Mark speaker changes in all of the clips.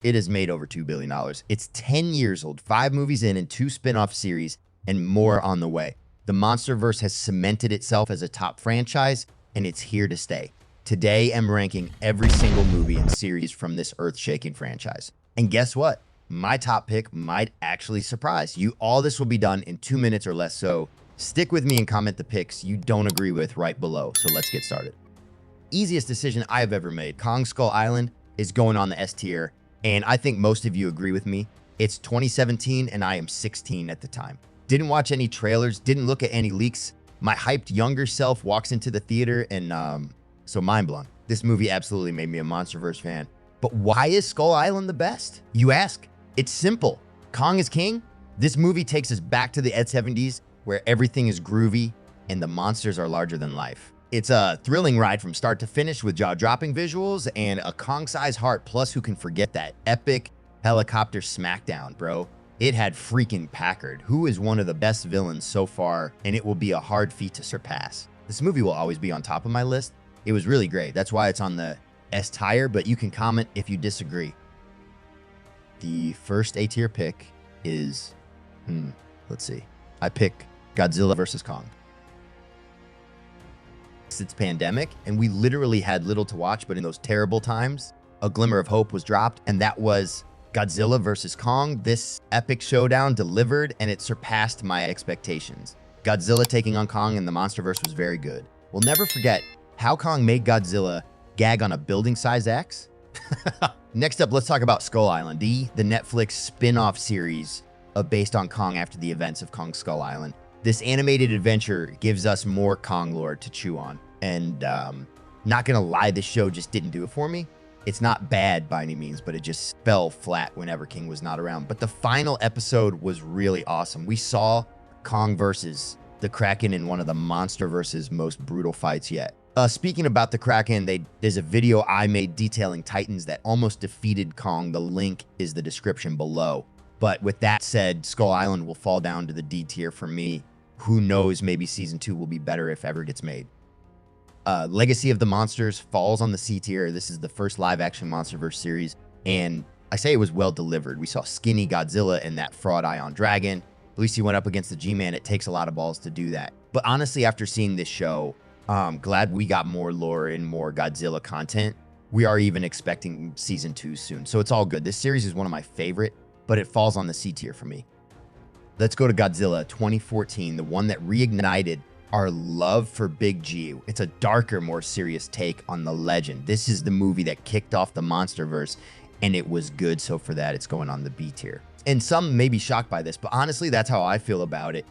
Speaker 1: It has made over $2 billion. It's 10 years old, 5 movies in and 2 spin-off series, and more on the way. The Monsterverse has cemented itself as a top franchise, and it's here to stay. Today, I'm ranking every single movie and series from this earth-shaking franchise. And guess what? My top pick might actually surprise you. All this will be done in 2 minutes or less, so stick with me and comment the picks you don't agree with right below. So let's get started. Easiest decision I've ever made. Kong Skull Island is going on the S tier, and I think most of you agree with me. It's 2017 and I am 16 at the time. Didn't watch any trailers, didn't look at any leaks. My hyped younger self walks into the theater and so mind blown. This movie absolutely made me a Monsterverse fan. But why is Skull Island the best? You ask. It's simple. Kong is king. This movie takes us back to the 70s where everything is groovy and the monsters are larger than life. It's a thrilling ride from start to finish with jaw-dropping visuals and a Kong-sized heart, plus who can forget that epic helicopter smackdown, bro. It had freaking Packard, who is one of the best villains so far, and it will be a hard feat to surpass. This movie will always be on top of my list. It was really great. That's why it's on the S tier, but you can comment if you disagree. The first A tier pick is, let's see. I pick Godzilla vs. Kong. It's pandemic, and we literally had little to watch, but in those terrible times, a glimmer of hope was dropped, and that was Godzilla vs. Kong. This epic showdown delivered, and it surpassed my expectations. Godzilla taking on Kong in the Monsterverse was very good. We'll never forget how Kong made Godzilla gag on a building-sized axe. Next up, let's talk about Skull Island, the Netflix spin-off series based on Kong after the events of Kong Skull Island. This animated adventure gives us more Kong lore to chew on. And not gonna lie, this show just didn't do it for me. It's not bad by any means, but it just fell flat whenever King was not around. But the final episode was really awesome. We saw Kong versus the Kraken in one of the Monsterverse's most brutal fights yet. Speaking about the Kraken, there's a video I made detailing Titans that almost defeated Kong. The link is the description below. But with that said, Skull Island will fall down to the D tier for me. Who knows, maybe season 2 will be better if ever gets made. Legacy of the Monsters falls on the C tier. This is the first live-action Monsterverse series, and I say it was well delivered. We saw skinny Godzilla and that fraud Ion Dragon. At least he went up against the G-Man. It takes a lot of balls to do that. But honestly, after seeing this show, I'm glad we got more lore and more Godzilla content. We are even expecting season 2 soon, so it's all good. This series is one of my favorite, but it falls on the C tier for me. Let's go to Godzilla 2014, the one that reignited our love for Big G. It's a darker, more serious take on the legend. This is the movie that kicked off the Monsterverse, and it was good, so for that, it's going on the B tier. And some may be shocked by this, but honestly, that's how I feel about it.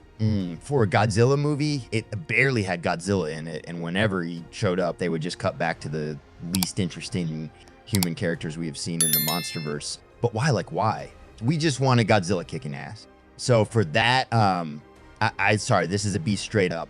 Speaker 1: For a Godzilla movie, it barely had Godzilla in it, and whenever he showed up, they would just cut back to the least interesting human characters we have seen in the Monsterverse. But why? Like, why? We just wanted Godzilla kicking ass. So for that, sorry, this is a B straight up.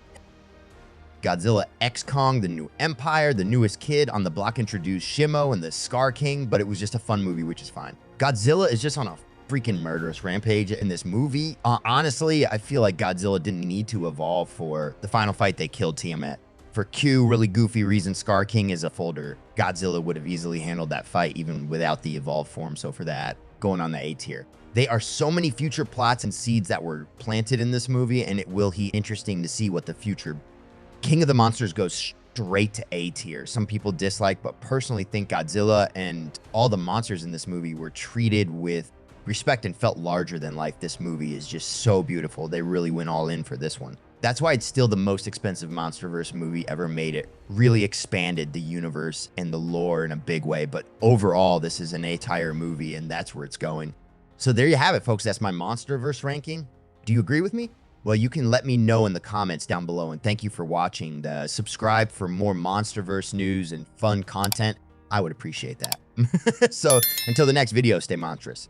Speaker 1: Godzilla X Kong, the new Empire, the newest kid on the block introduced Shimo and the Scar King, but it was just a fun movie, which is fine. Godzilla is just on a freaking murderous rampage in this movie. Honestly, I feel like Godzilla didn't need to evolve for the final fight. They killed Tiamat. For Q, really goofy reason, Scar King is a folder. Godzilla would have easily handled that fight even without the evolved form, so for that, going on the A tier. There are so many future plots and seeds that were planted in this movie, and it will be interesting to see what the future. King of the Monsters goes straight to A tier. Some people dislike, but personally think Godzilla and all the monsters in this movie were treated with respect and felt larger than life. This movie is just so beautiful. They really went all in for this one. That's why it's still the most expensive Monsterverse movie ever made. It really expanded the universe and the lore in a big way, but overall, this is an A-tier movie, and that's where it's going. So there you have it, folks. That's my Monsterverse ranking. Do you agree with me? Well, you can let me know in the comments down below, and thank you for watching. Subscribe for more Monsterverse news and fun content. I would appreciate that. So until the next video, stay monstrous.